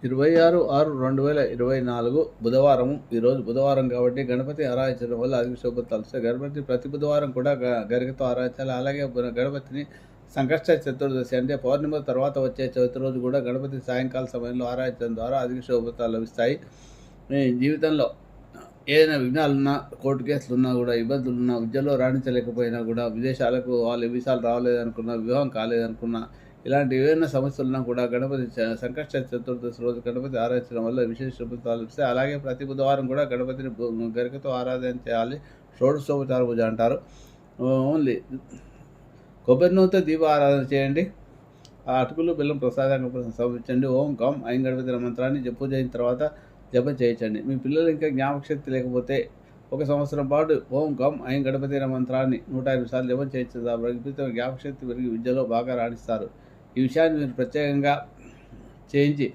26/6/2024 బుధవారం. ఈరోజు బుధవారం కాబట్టి గణపతి ఆరాధించడం వల్ల అధిక శుభఫలితాలు వస్తాయి. గణపతి ప్రతి బుధవారం కూడా గరికతో ఆరాధించాలి. అలాగే గణపతిని సంకష్ట చతుర్దశి అంటే పౌర్ణిమ తర్వాత వచ్చే చవితి రోజు కూడా గణపతి సాయంకాల సమయంలో ఆరాధించడం ద్వారా అధిక శుభఫలితాలు లభిస్తాయి. మీ జీవితంలో ఏదైనా విఘ్నాలున్నా, కోర్టు కేసులున్నా కూడా, ఇబ్బందులున్నా, విద్యలో రాణించలేకపోయినా కూడా, విదేశాలకు వీసాలు రాలేదనుకున్నా, వివాహం కాలేదనుకున్నా, ఇలాంటి ఏవైనా సమస్యలున్నా కూడా గణపతి సంకష్ట చతుర్దశి రోజు గణపతి ఆరాధించడం వల్ల విశేష శుభఫలితాలు వస్తాయి. అలాగే ప్రతి బుధవారం కూడా గణపతిని గరికతో ఆరాధన చేయాలి. షోడశోపచార పూజ అంటారు. ఓన్లీ కొబ్బరి నూనెతో దీప ఆరాధన చేయండి. ఆ అటుకులు బెల్లం ప్రసాదంగా సమర్పించండి. ఓం గం ఐం గణపతి మంత్రాన్ని పూజ అయిన తర్వాత జపం చేయించండి. మీ పిల్లలు ఇంకా జ్ఞాపకశక్తి లేకపోతే 1 సంవత్సరం పాటు ఓం గం ఐం గణపతి మంత్రాన్ని 105 సార్లు జపం చేయించడం జ్ఞాపకశక్తి పెరిగి విద్యలో బాగా రాణిస్తారు. ఈ విషయాన్ని మీరు ప్రత్యేకంగా చేయించి